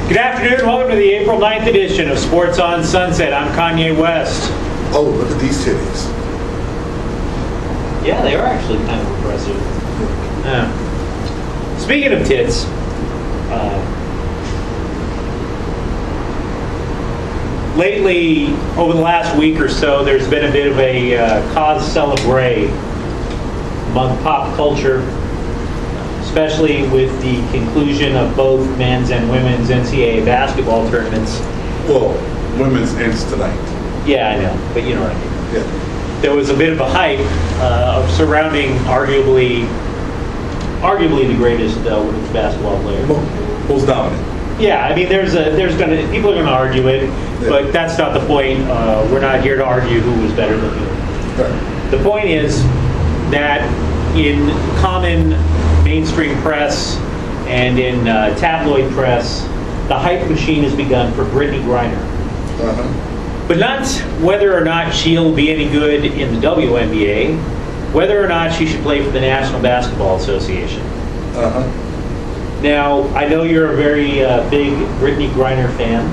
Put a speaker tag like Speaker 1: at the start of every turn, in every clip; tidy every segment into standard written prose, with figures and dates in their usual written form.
Speaker 1: Good afternoon. Welcome to the April 9th edition of Sports on Sunset. I'm Kanye West.
Speaker 2: Oh, look at these titties.
Speaker 1: Yeah, they are actually kind of impressive. Speaking of tits, lately, over the last week or so, there's been a bit of a cause célèbre among pop culture, especially with the conclusion of both men's and women's NCAA basketball tournaments.
Speaker 2: Well, women's ends tonight.
Speaker 1: Yeah, I know, but you know what I mean.
Speaker 2: Yeah.
Speaker 1: There was a bit of a hype surrounding arguably the greatest women's basketball player.
Speaker 2: Most dominant.
Speaker 1: Yeah, I mean, people are gonna argue it, but that's not the point. We're not here to argue who was better than who.
Speaker 2: Right.
Speaker 1: The point is that in common mainstream press and in tabloid press, the hype machine has begun for Brittany Griner. But not whether or not she'll be any good in the WNBA, whether or not she should play for the National Basketball Association. Now, I know you're a very big Brittany Griner fan.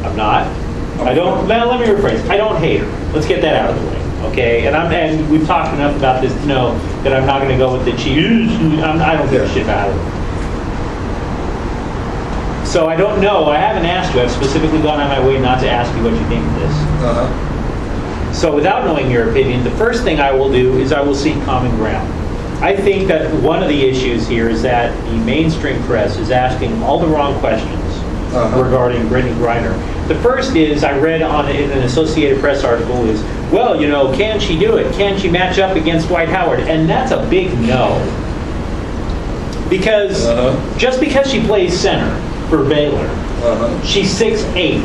Speaker 1: I'm not. I don't. Now, let me rephrase. I don't hate her. Let's get that out of the way. Okay, and we've talked enough about this to know that I'm not going to go with the I don't give a shit about it. So I don't know. I haven't asked you. I've specifically gone out of my way not to ask you what you think of this. So without knowing your opinion, the first thing I will do is I will seek common ground. I think that one of the issues here is that the mainstream press is asking all the wrong questions regarding Brittany Griner. The first is, I read in an Associated Press article, is, well, you know, can she do it? Can she match up against Dwight Howard? And that's a big no. Because just because she plays center for Baylor, she's 6'8".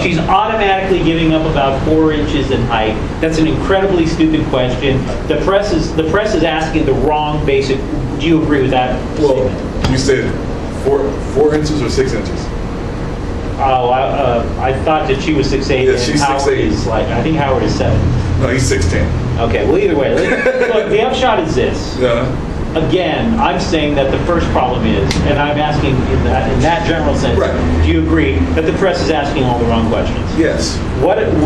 Speaker 1: She's automatically giving up about 4 inches in height. That's an incredibly stupid question. The press is asking the wrong basic. Do you agree with that statement?
Speaker 2: You said 4 inches or 6 inches?
Speaker 1: Oh, I thought that she was 6'8".
Speaker 2: Yeah, she's
Speaker 1: Howard
Speaker 2: 6'8".
Speaker 1: is I think Howard is 7.
Speaker 2: No, he's 6'10".
Speaker 1: Okay, well, either way, look, the upshot is this. Again, I'm saying that the first problem is, and I'm asking in that general sense, do you agree that the press is asking all the wrong questions?
Speaker 2: Yes.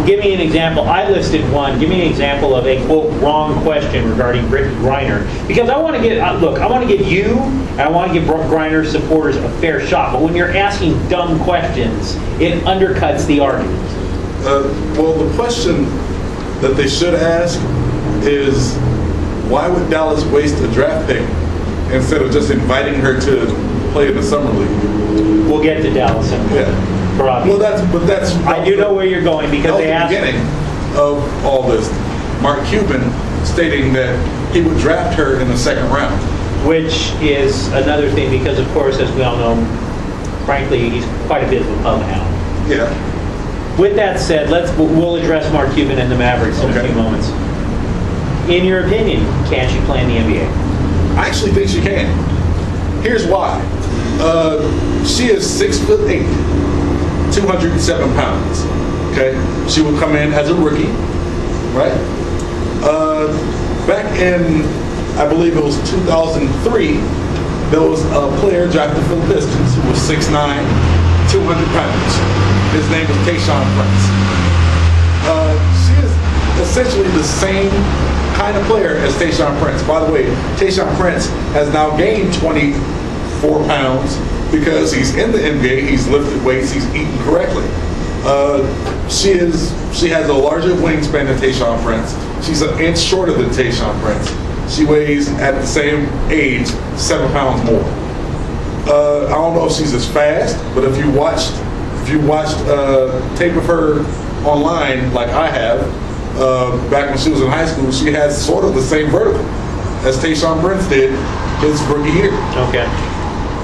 Speaker 1: Give me an example. I listed one. Give me an example of a, quote, wrong question regarding Brittany Griner. Because I want to give you, and I want to give Griner supporters a fair shot. But when you're asking dumb questions, it undercuts the argument.
Speaker 2: Well, the question that they should ask is, why would Dallas waste a draft pick instead of just inviting her to play in the summer league?
Speaker 1: We'll get to Dallas in a minute.
Speaker 2: Well, that's.
Speaker 1: I do know where you're going because they asked.
Speaker 2: At the beginning of all this, Mark Cuban stating that he would draft her in the second round,
Speaker 1: which is another thing because, of course, as we all know, frankly, he's quite a bit of a pub hound.
Speaker 2: Yeah.
Speaker 1: With that said, we'll address Mark Cuban and the Mavericks in a few moments. In your opinion, can she play in the NBA?
Speaker 2: I actually think she can. Here's why. She is 6'8", 207 pounds. Okay, she will come in as a rookie, right? Back in, I believe it was 2003, there was a player drafted for the Pistons who was 6'9", 200 pounds. His name was Tayshaun Prince. She is essentially the same kind of player as Tayshaun Prince. By the way, Tayshaun Prince has now gained 24 pounds because he's in the NBA, he's lifted weights, he's eaten correctly. She has a larger wingspan than Tayshaun Prince. She's an inch shorter than Tayshaun Prince. She weighs, at the same age, 7 pounds more. I don't know if she's as fast, but if you watched tape of her online, like I have, back when she was in high school, she has sort of the same vertical as Tayshaun Prince did his rookie year.
Speaker 1: Okay.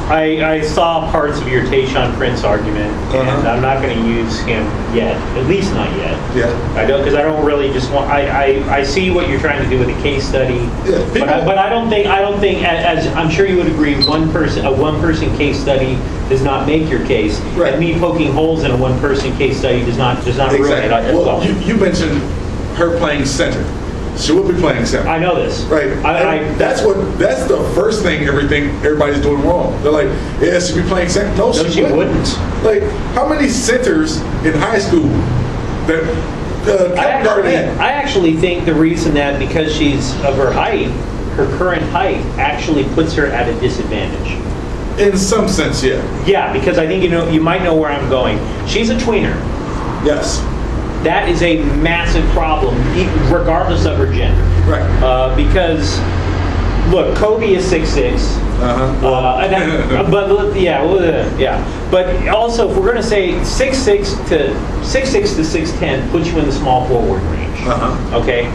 Speaker 1: I saw parts of your Tayshaun Prince argument, and I'm not going to use him yet, at least not yet.
Speaker 2: Yeah.
Speaker 1: I don't, because I don't really just want. I see what you're trying to do with a case study, but I don't think, as I'm sure you would agree, a one person case study does not make your case, and me poking holes in a one person case study does not ruin it.
Speaker 2: Well, you mentioned her playing center. She will be playing center.
Speaker 1: I know this.
Speaker 2: Right. That's the first thing everybody's doing wrong. They're like, yeah, she'll be playing center. No, she wouldn't. Like, how many centers in high school that
Speaker 1: I actually think the reason that because she's of her height, her current height actually puts her at a disadvantage.
Speaker 2: In some sense, yeah.
Speaker 1: Yeah, because I think you might know where I'm going. She's a tweener.
Speaker 2: Yes.
Speaker 1: That is a massive problem, regardless of her gender.
Speaker 2: Right.
Speaker 1: Because, look, Kobe is 6'6". But also, if we're going to say 6'6" to 6'10" puts you in the small forward range. Okay.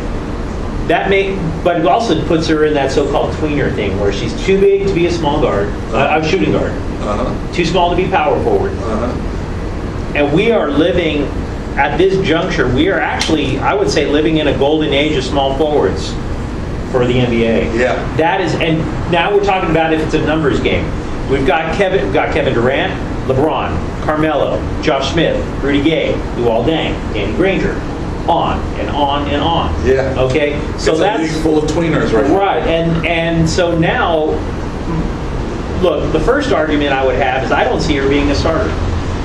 Speaker 1: But it also puts her in that so-called tweener thing, where she's too big to be a small guard, a shooting guard, too small to be power forward. And we are living, at this juncture, we are actually, I would say, living in a golden age of small forwards for the NBA.
Speaker 2: Yeah.
Speaker 1: That is, and now we're talking about if it's a numbers game. We've got Kevin Durant, LeBron, Carmelo, Josh Smith, Rudy Gay, Luol Deng, Danny Granger, on and on and on.
Speaker 2: Yeah.
Speaker 1: Okay. So that's
Speaker 2: a league full of tweeners, right?
Speaker 1: Right. And so now, look, the first argument I would have is I don't see her being a starter.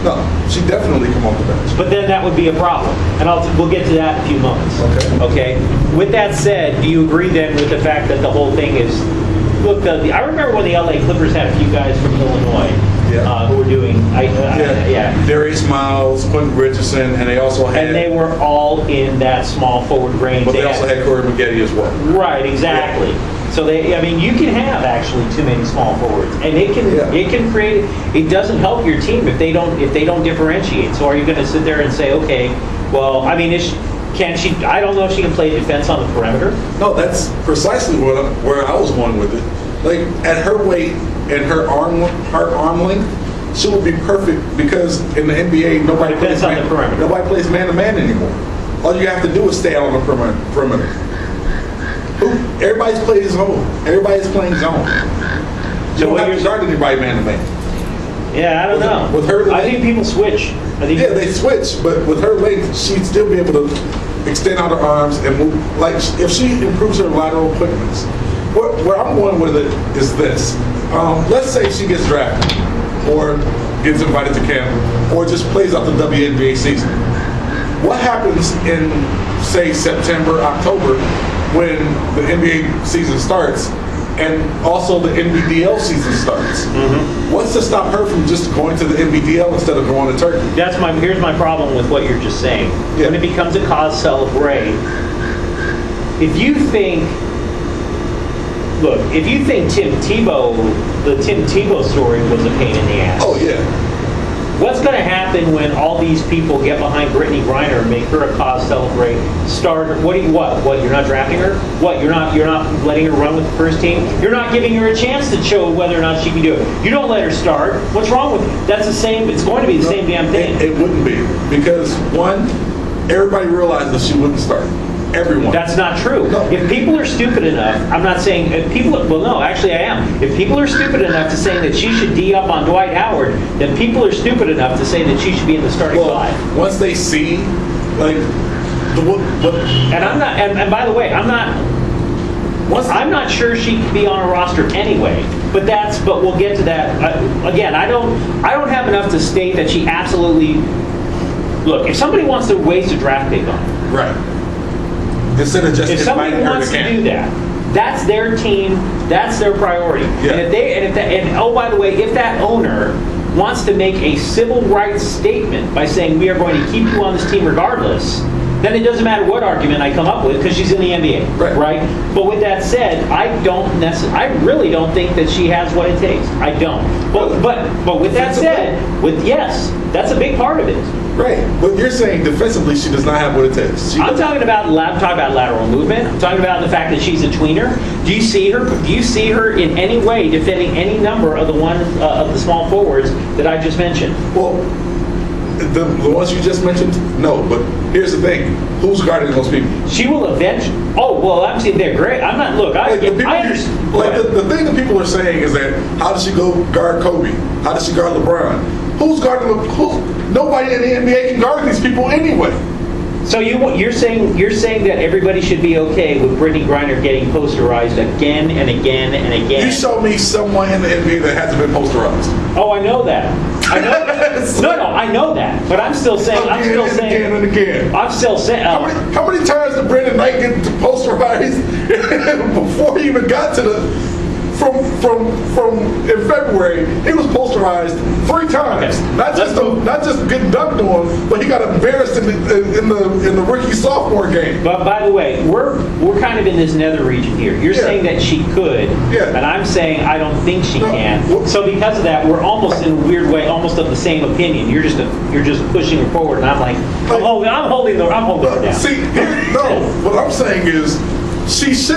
Speaker 2: No, she definitely come off the bench.
Speaker 1: But then that would be a problem, and we'll get to that in a few moments. Okay. With that said, do you agree then with the fact that the whole thing is? Look, I remember when the LA Clippers had a few guys from Illinois who were doing.
Speaker 2: Darius Miles, Quentin Richardson, and they also had.
Speaker 1: And they were all in that small forward range.
Speaker 2: But they also had Corey Maggette as well.
Speaker 1: Right. Exactly. Yeah. So you can have actually too many small forwards, and it can create. It doesn't help your team if they don't differentiate. So are you going to sit there and say, okay, well, I mean, can she? I don't know if she can play defense on the perimeter.
Speaker 2: No, that's precisely where I was going with it. Like at her weight and her arm length, she would be perfect because in the NBA nobody plays
Speaker 1: on the perimeter.
Speaker 2: Nobody plays man to man anymore. All you have to do is stay out on the perimeter. Everybody's playing zone. Everybody's playing zone. You don't have to guard anybody man to man.
Speaker 1: Yeah, I don't know.
Speaker 2: With her,
Speaker 1: I think people switch.
Speaker 2: They switch, but with her length, she'd still be able to extend out her arms and move. Like if she improves her lateral quickness. Where I'm going with it is this. Let's say she gets drafted or gets invited to camp or just plays out the WNBA season. What happens in, say, September, October, when the NBA season starts and also the NBDL season starts? What's to stop her from just going to the NBDL instead of going to Turkey?
Speaker 1: Here's my problem with what you're just saying. Yeah. When it becomes a cause celebrate, if you think Tim Tebow story was a pain in the ass.
Speaker 2: Oh yeah.
Speaker 1: What's going to happen when all these people get behind Brittany Griner and make her a cause celebrate starter? What? You're not drafting her? What? You're not letting her run with the first team? You're not giving her a chance to show whether or not she can do it. You don't let her start. What's wrong with it? That's the same. It's going to be the same damn thing.
Speaker 2: It wouldn't be because one, everybody realizes she wouldn't start. Everyone.
Speaker 1: That's not true.
Speaker 2: No.
Speaker 1: If people are stupid enough, I'm not saying actually I am. If people are stupid enough to say that she should D up on Dwight Howard, then people are stupid enough to say that she should be in the starting five.
Speaker 2: Once they see, like,
Speaker 1: and I'm not. And by the way, I'm not sure she could be on a roster anyway. But we'll get to that. Again, I don't have enough to state that she absolutely. Look, if somebody wants to waste a draft pick on her,
Speaker 2: right. Instead of just
Speaker 1: if somebody wants to do that, that's their team, that's their priority.
Speaker 2: Yeah.
Speaker 1: And oh, by the way, if that owner wants to make a civil rights statement by saying we are going to keep you on this team regardless, then it doesn't matter what argument I come up with because she's in the NBA, right? But with that said, I really don't think that she has what it takes. I don't. But with that said, yes, that's a big part of it.
Speaker 2: Right, but you're saying defensively she does not have what it takes.
Speaker 1: I'm talking about lateral movement. I'm talking about the fact that she's a tweener. Do you see her in any way defending any number of the small forwards that I just mentioned?
Speaker 2: Well, the ones you just mentioned, no. But here's the thing: who's guarding those people?
Speaker 1: She will eventually. Oh well, I'm saying they're great. I'm not. Look, I understand.
Speaker 2: The thing that people are saying is that how does she go guard Kobe? How does she guard LeBron? Who's guarding them? Nobody in the NBA can guard these people anyway.
Speaker 1: So you're saying that everybody should be okay with Brittany Griner getting posterized again and again and again.
Speaker 2: You show me someone in the NBA that hasn't been posterized.
Speaker 1: Oh, I know that. I know. No, I know that. But I'm still saying.
Speaker 2: Again and again.
Speaker 1: I'm still saying.
Speaker 2: How many times did Brandon Knight get posterized before he even got to the? From in February, he was posterized 3 times.
Speaker 1: Okay.
Speaker 2: Not just getting dunked on, but he got embarrassed in the rookie sophomore game.
Speaker 1: But by the way, we're kind of in this nether region here. You're saying that she could, and I'm saying I don't think she can. So because of that, we're almost in a weird way, almost of the same opinion. You're just pushing her forward, and I'm like, I'm holding her down.
Speaker 2: See, what I'm saying is, she's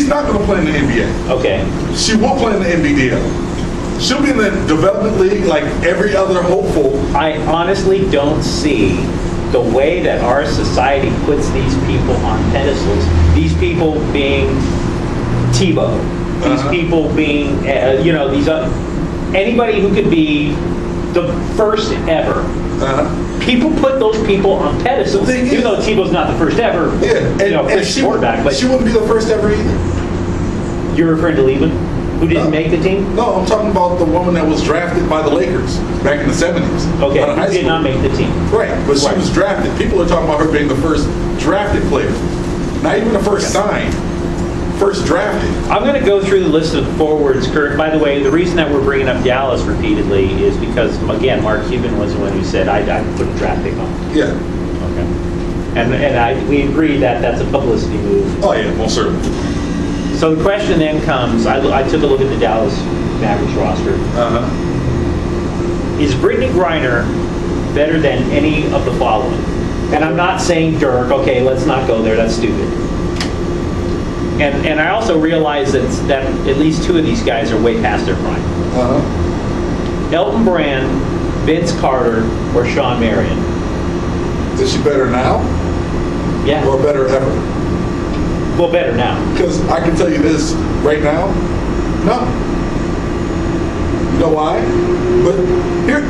Speaker 2: not going to play in the NBA.
Speaker 1: Okay.
Speaker 2: She will play in the NBDL. She'll be in the development league like every other hopeful.
Speaker 1: I honestly don't see the way that our society puts these people on pedestals. These people being Tebow. These people being, anybody who could be the first ever. People put those people on pedestals, even though Tebow's not the first ever quarterback. But
Speaker 2: she wouldn't be the first ever either.
Speaker 1: You're referring to Liebman, who didn't make the team?
Speaker 2: No, I'm talking about the woman that was drafted by the Lakers back in the 70s.
Speaker 1: Okay, who did not make the team.
Speaker 2: Right, but she was drafted. People are talking about her being the first drafted player. Not even the first signed. First drafted.
Speaker 1: I'm going to go through the list of forwards. By the way, the reason that we're bringing up Dallas repeatedly is because, again, Mark Cuban was the one who said, I put a draft pick on.
Speaker 2: Yeah.
Speaker 1: Okay. And we agree that that's a publicity move.
Speaker 2: Oh, yeah, most certainly.
Speaker 1: So the question then comes, I took a look at the Dallas Mavericks roster. Is Brittany Griner better than any of the following? And I'm not saying Dirk. Okay, let's not go there. That's stupid. And I also realize that at least 2 of these guys are way past their prime. Elton Brand, Vince Carter, or Sean Marion.
Speaker 2: Is she better now?
Speaker 1: Yeah.
Speaker 2: Or better ever?
Speaker 1: Well, better now.
Speaker 2: Because I can tell you this right now, no. You know why? But here,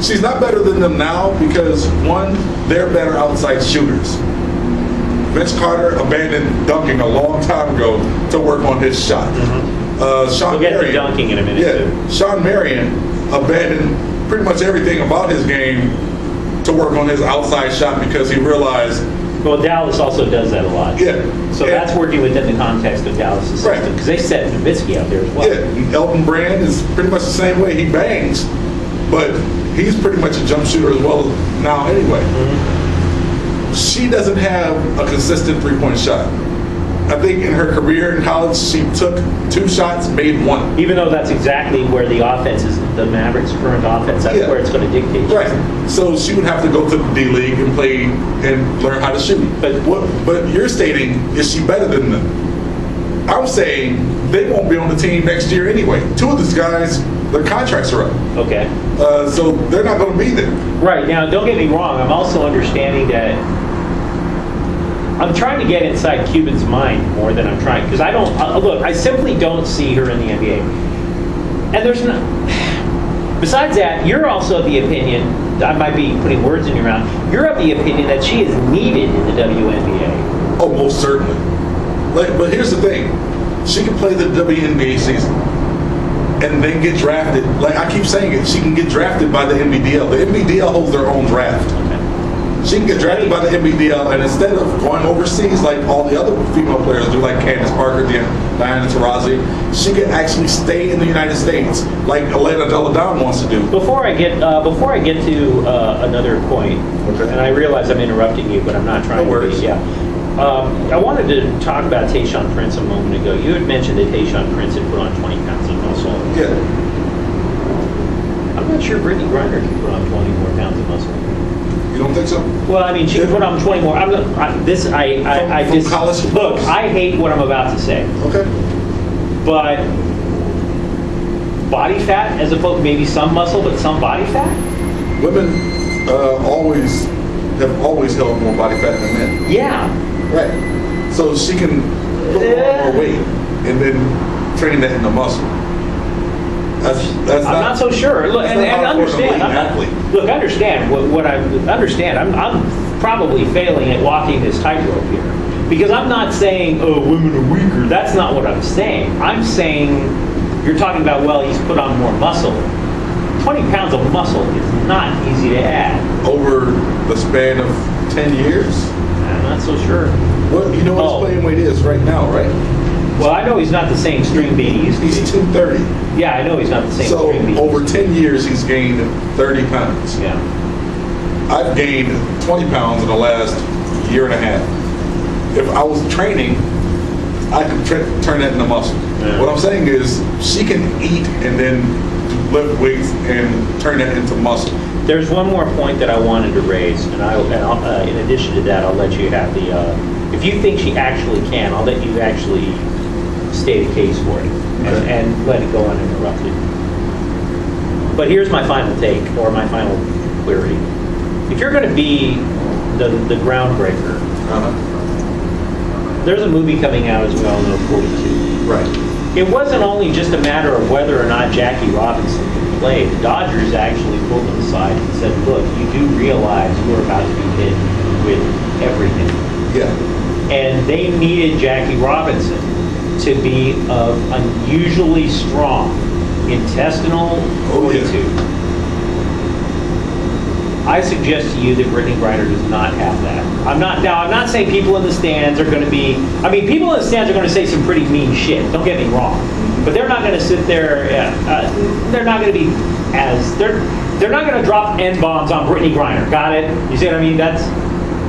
Speaker 2: she's not better than them now because, one, they're better outside shooters. Vince Carter abandoned dunking a long time ago to work on his shot. Sean
Speaker 1: We'll get
Speaker 2: Marion,
Speaker 1: to dunking in a minute, too.
Speaker 2: Sean Marion abandoned pretty much everything about his game to work on his outside shot because he realized.
Speaker 1: Well, Dallas also does that a lot.
Speaker 2: Yeah.
Speaker 1: So that's working within the context of Dallas' system because they set Nowitzki out there as well.
Speaker 2: Yeah. Elton Brand is pretty much the same way. He bangs, but he's pretty much a jump shooter as well now anyway. She doesn't have a consistent three-point shot. I think in her career in college, she took 2 shots, made 1.
Speaker 1: Even though that's exactly where the offense is, the Mavericks' current offense, that's where it's going to dictate.
Speaker 2: Right. So she would have to go to the D-League and play and learn how to shoot. But you're stating, is she better than them? I'm saying they won't be on the team next year anyway. 2 of these guys, their contracts are up.
Speaker 1: Okay.
Speaker 2: So they're not going to be there.
Speaker 1: Right. Now, don't get me wrong. I'm also understanding that I'm trying to get inside Cuban's mind more than I'm trying, because I don't, look, I simply don't see her in the NBA. And there's no, besides that, you're also of the opinion, I might be putting words in your mouth, you're of the opinion that she is needed in the WNBA.
Speaker 2: Oh, most certainly. But here's the thing, she can play the WNBA season and then get drafted. Like I keep saying it, she can get drafted by the NBDL. The NBDL holds their own draft. She can get drafted by the NBDL, and instead of going overseas like all the other female players do, like Candace Parker, Diana Taurasi, she can actually stay in the United States, like Elena Deladon wants to do.
Speaker 1: Before I get to another point, and I realize I'm interrupting you, but I'm not trying to be. Yeah. I wanted to talk about Tayshaun Prince a moment ago. You had mentioned that Tayshaun Prince had put on 20 pounds of muscle.
Speaker 2: Yeah.
Speaker 1: I'm not sure Brittany Griner can put on 20 more pounds of muscle.
Speaker 2: You don't think so?
Speaker 1: Well, I mean, she can put on 20 more. Look, I hate what I'm about to say.
Speaker 2: Okay.
Speaker 1: But body fat, as opposed to maybe some muscle, but some body fat?
Speaker 2: Women have always held more body fat than men.
Speaker 1: Yeah.
Speaker 2: Right. So she can put on more weight and then train that into muscle.
Speaker 1: I'm not so sure. Look, and understand. Understand what I understand. I'm probably failing at walking this tightrope here, because I'm not saying, oh, women are weaker. That's not what I'm saying. I'm saying you're talking about, well, he's put on more muscle. 20 pounds of muscle is not easy to add.
Speaker 2: Over the span of 10 years?
Speaker 1: I'm not so sure.
Speaker 2: Well, you know what his playing weight is right now, right?
Speaker 1: Well, I know he's not the same string bean he used to be.
Speaker 2: He's 230.
Speaker 1: Yeah, I know he's not the same string bean.
Speaker 2: So over 10 years, he's gained 30 pounds.
Speaker 1: Yeah.
Speaker 2: I've gained 20 pounds in the last year and a half. If I was training, I could turn that into muscle. Yeah. What I'm saying is she can eat and then lift weights and turn that into muscle.
Speaker 1: There's one more point that I wanted to raise, and in addition to that, I'll let you have the, if you think she actually can, I'll let you actually state a case for it, and let it go uninterrupted. But here's my final take, or my final query. If you're going to be the groundbreaker, there's a movie coming out, as we all know, 42.
Speaker 2: Right.
Speaker 1: It wasn't only just a matter of whether or not Jackie Robinson could play. The Dodgers actually pulled him aside and said, look, you do realize you're about to be hit with everything.
Speaker 2: Yeah.
Speaker 1: And they needed Jackie Robinson to be of unusually strong intestinal fortitude. I suggest to you that Brittany Griner does not have that. I'm not saying people in the stands are going to be, people in the stands are going to say some pretty mean shit, don't get me wrong. But they're not going to sit there, they're not going to be they're not going to drop N-bombs on Brittany Griner, got it? You see what I mean?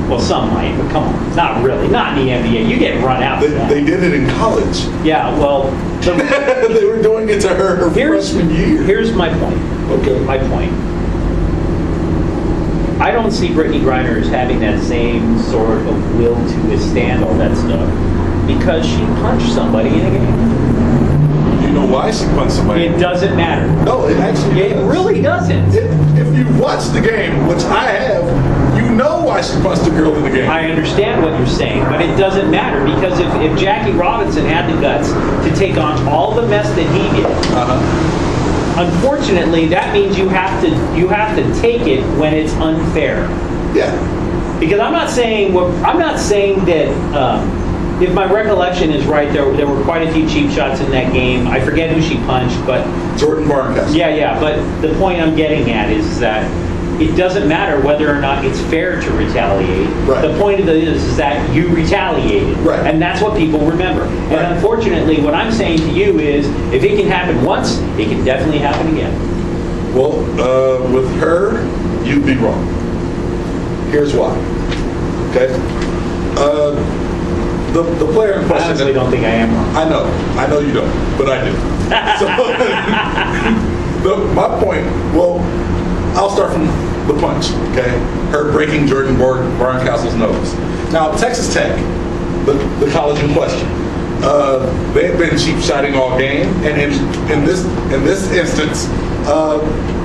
Speaker 1: Well, some might, but come on, not really, not in the NBA. You get run out.
Speaker 2: They did it in college.
Speaker 1: Yeah, well.
Speaker 2: They were doing it to her freshman year.
Speaker 1: Here's my point.
Speaker 2: Okay.
Speaker 1: My point. I don't see Brittany Griner as having that same sort of will to withstand all that stuff because she punched somebody in a game.
Speaker 2: You know why she punched somebody?
Speaker 1: It doesn't matter.
Speaker 2: No, it actually
Speaker 1: does. It really doesn't.
Speaker 2: If you watch the game, which I have, you know why she punched the girl in the game.
Speaker 1: I understand what you're saying, but it doesn't matter because if Jackie Robinson had the guts to take on all the mess that he did, unfortunately, that means you have to take it when it's unfair.
Speaker 2: Yeah.
Speaker 1: Because I'm not saying that if my recollection is right, there were quite a few cheap shots in that game. I forget who she punched, but
Speaker 2: Jordan Barncastle.
Speaker 1: Yeah. But the point I'm getting at is that it doesn't matter whether or not it's fair to retaliate.
Speaker 2: Right.
Speaker 1: The point of it is that you retaliated.
Speaker 2: Right.
Speaker 1: And that's what people remember. Right. And unfortunately, what I'm saying to you is, if it can happen once, it can definitely happen again.
Speaker 2: Well, with her, you'd be wrong. Here's why. Okay? The player in question...
Speaker 1: I honestly don't think I am wrong.
Speaker 2: I know you don't, but I do. My point, I'll start from the punch, okay? Her breaking Jordan Barncastle's nose. Now, Texas Tech, the college in question, they had been cheap shotting all game, and in this instance,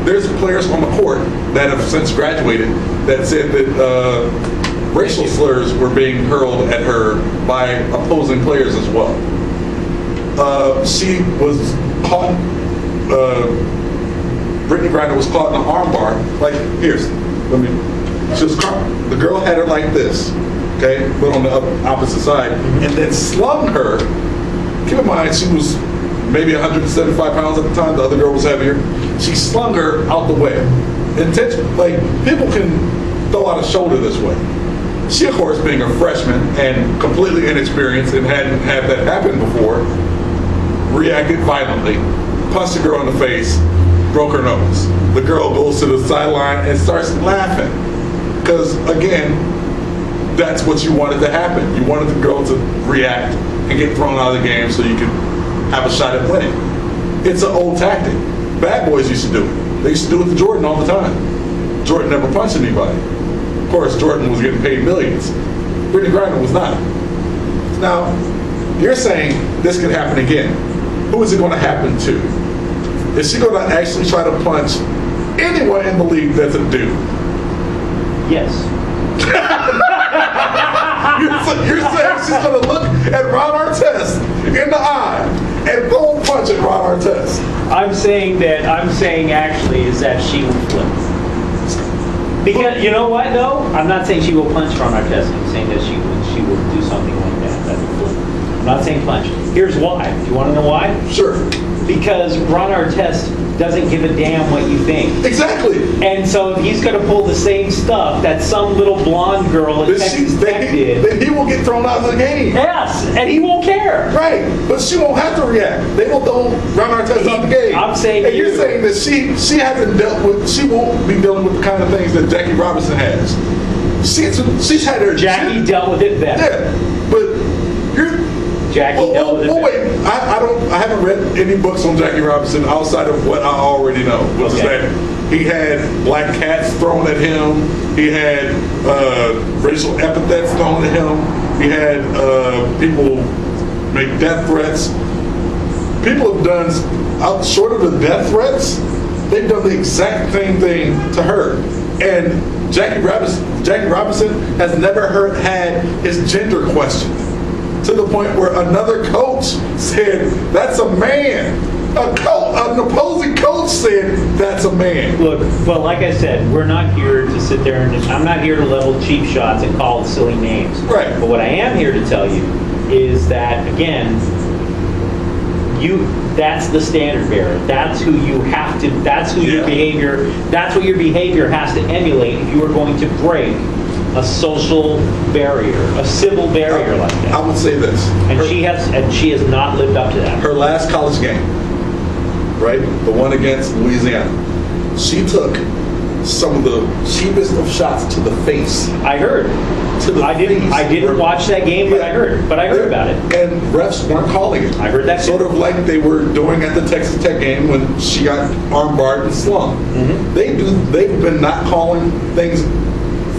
Speaker 2: there's players on the court that have since graduated that said that racial slurs were being hurled at her by opposing players as well. She was caught. Brittany Griner was caught in an armbar. She was caught. The girl had her like this, okay, but on the opposite side, and then slung her. Keep in mind, she was maybe 175 pounds at the time. The other girl was heavier. She slung her out the way. People can throw out a shoulder this way. She, of course, being a freshman and completely inexperienced and hadn't had that happen before, reacted violently, punched the girl in the face, broke her nose. The girl goes to the sideline and starts laughing. Because, again, that's what you wanted to happen. You wanted the girl to react and get thrown out of the game so you could have a shot at winning. It's an old tactic. Bad boys used to do it. They used to do it to Jordan all the time. Jordan never punched anybody. Of course, Jordan was getting paid millions. Brittany Griner was not. Now, you're saying this could happen again. Who is it going to happen to? Is she going to actually try to punch anyone in the league that's a dude?
Speaker 1: Yes.
Speaker 2: You're saying she's going to look at Ron Artest in the eye and throw a punch at Ron Artest.
Speaker 1: I'm saying actually is that she will flip. Because you know what though? I'm not saying she will punch Ron Artest. I'm saying that she will do something like that. That will flip. I'm not saying punch. Here's why. Do you want to know why?
Speaker 2: Sure.
Speaker 1: Because Ron Artest doesn't give a damn what you think.
Speaker 2: Exactly.
Speaker 1: And so if he's going to pull the same stuff that some little blonde girl in Texas Tech did,
Speaker 2: then he will get thrown out of the game.
Speaker 1: Yes, and he won't care.
Speaker 2: Right, but she won't have to react. They will throw Ron Artest out the game.
Speaker 1: I'm saying,
Speaker 2: and you're saying that she hasn't dealt with. She won't be dealing with the kind of things that Jackie Robinson has. She's had her.
Speaker 1: Jackie dealt with it better.
Speaker 2: Yeah, but you're.
Speaker 1: Jackie dealt with it.
Speaker 2: Wait, I haven't read any books on Jackie Robinson outside of what I already know, which is that he had black cats thrown at him. He had racial epithets thrown at him. He had people make death threats. People have done, short of the death threats, they've done the exact same thing to her. And Jackie Robinson has never had his gender questioned. To the point where another coach said, that's a man. An opposing coach said, that's a man.
Speaker 1: Look, well, like I said, we're not here to sit there and I'm not here to level cheap shots and call silly names.
Speaker 2: Right.
Speaker 1: But what I am here to tell you is that, again, that's the standard bearer. That's who you have to, that's who your behavior, that's what your behavior has to emulate if you are going to break a social barrier, a civil barrier like that.
Speaker 2: I would say this.
Speaker 1: And she has not lived up to that.
Speaker 2: Her last college game, right? The one against Louisiana. She took some of the cheapest of shots to the face.
Speaker 1: I heard. I didn't watch that game, but I heard about it.
Speaker 2: And refs weren't calling it.
Speaker 1: I heard that
Speaker 2: sort of like they were doing at the Texas Tech game when she got armbarred and slung. Mm-hmm. They've been not calling things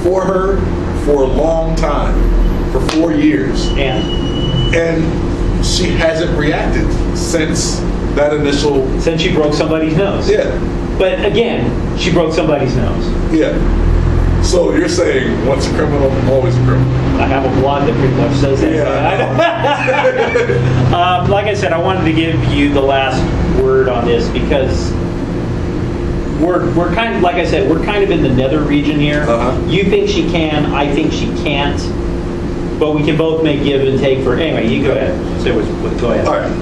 Speaker 2: for her for a long time, for 4 years. And she hasn't reacted since that initial...
Speaker 1: Since she broke somebody's nose.
Speaker 2: Yeah. But
Speaker 1: again, she broke somebody's nose.
Speaker 2: Yeah. So you're saying once a criminal, always a criminal.
Speaker 1: I have a blog that pretty much says that. Yeah. Like I said, I wanted to give you the last word on this because we're kind of, like I said, we're kind of in the nether region here. Uh-huh. You think she can, I think she can't, but we can both make give and take for, anyway, you go ahead. So go ahead.
Speaker 2: All right.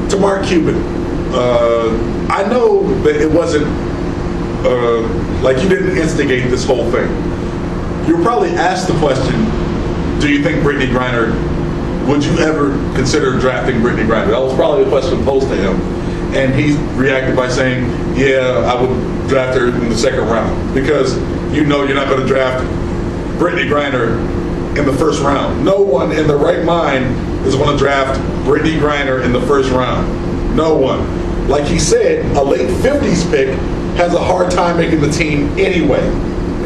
Speaker 2: Tamar Cuban, I know that it wasn't, like you didn't instigate this whole thing. You were probably asked the question, do you think Brittany Griner, would you ever consider drafting Brittany Griner? That was probably the question posed to him. And he reacted by saying, yeah, I would draft her in the second round because you know you're not going to draft Brittany Griner in the first round. No one in their right mind is going to draft Brittany Griner in the first round. No one. Like he said, a late 50s pick has a hard time making the team anyway.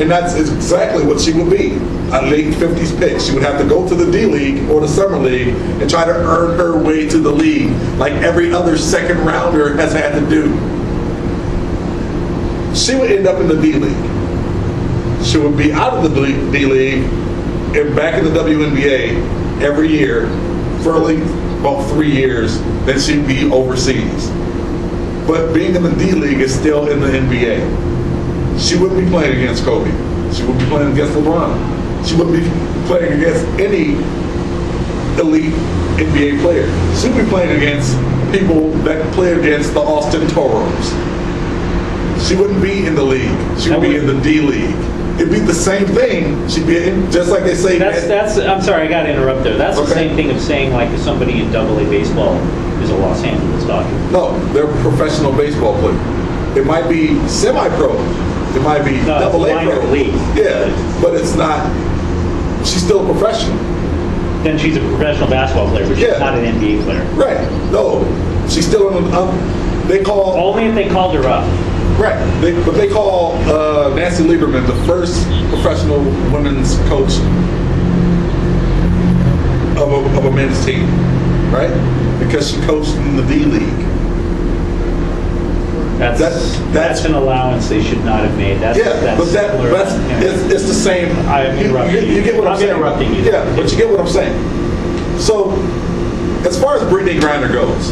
Speaker 2: And that's exactly what she would be, a late 50s pick. She would have to go to the D-League or the Summer League and try to earn her way to the league like every other second rounder has had to do. She would end up in the D-League. She would be out of the D-League and back in the WNBA every year for only about 3 years, then she'd be overseas. But being in the D-League is still in the NBA. She wouldn't be playing against Kobe. She wouldn't be playing against LeBron. She wouldn't be playing against any elite NBA player. She would be playing against people that play against the Austin Toros. She wouldn't be in the league. She would be in the D-League. It'd be the same thing. She'd be in, just like they say.
Speaker 1: That's. I'm sorry, I got to interrupt there. That's the same thing of saying like if somebody in AA baseball is a Los Angeles Dodger.
Speaker 2: No, they're a professional baseball player. It might be semi-pro. It might be AA pro.
Speaker 1: League.
Speaker 2: Yeah, but it's not. She's still a professional.
Speaker 1: Then she's a professional basketball player, but she's not an NBA player.
Speaker 2: Right. No, she's still in. They call
Speaker 1: only if they called her up.
Speaker 2: Right. But they call Nancy Lieberman the first professional women's coach of a men's team, right? Because she coached in the D-League.
Speaker 1: That's an allowance they should not have made. It's
Speaker 2: the same.
Speaker 1: I'm interrupting
Speaker 2: you get what I'm saying.
Speaker 1: interrupting you.
Speaker 2: Yeah, but you get what I'm saying. So as far as Brittany Griner goes,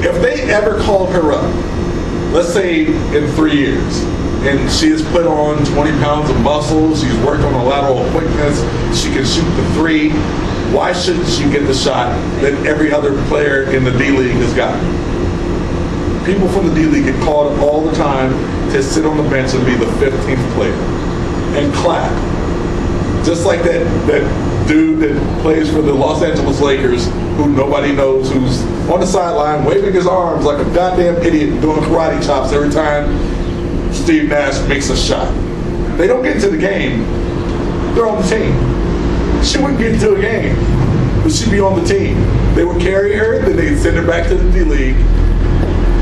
Speaker 2: if they ever called her up, let's say in 3 years, and she has put on 20 pounds of muscle, she's worked on a lateral quickness, she can shoot the three, why shouldn't she get the shot that every other player in the D-League has gotten? People from the D-League get called up all the time to sit on the bench and be the 15th player and clap. Just like that dude that plays for the Los Angeles Lakers, who nobody knows, who's on the sideline waving his arms like a goddamn idiot doing karate chops every time Steve Nash makes a shot. They don't get into the game, they're on the team. She wouldn't get into a game, but she'd be on the team. They would carry her, then they'd send her back to the D-League.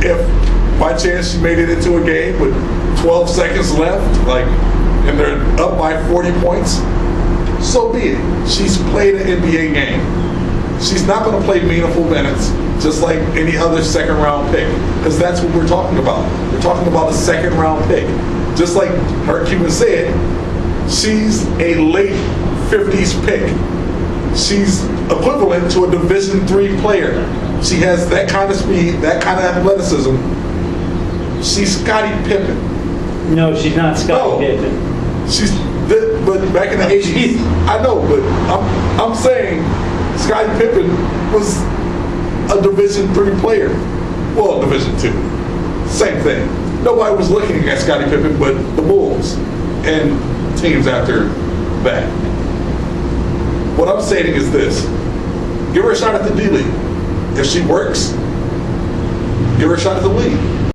Speaker 2: If by chance she made it into a game with 12 seconds left, and they're up by 40 points, so be it. She's played an NBA game. She's not going to play meaningful minutes just like any other second round pick, because that's what we're talking about. We're talking about a second round pick. Just like Mark Cuban said, she's a late 50s pick. She's equivalent to a Division III player. She has that kind of speed, that kind of athleticism. She's Scottie Pippen.
Speaker 1: No, she's not Scottie Pippen.
Speaker 2: But back in the 80s, I know, but I'm saying Scottie Pippen was a Division III player. Well, Division II. Same thing. Nobody was looking at Scottie Pippen but the Bulls and teams after that. What I'm saying is this. Give her a shot at the D-League. If she works, give her a shot at the league.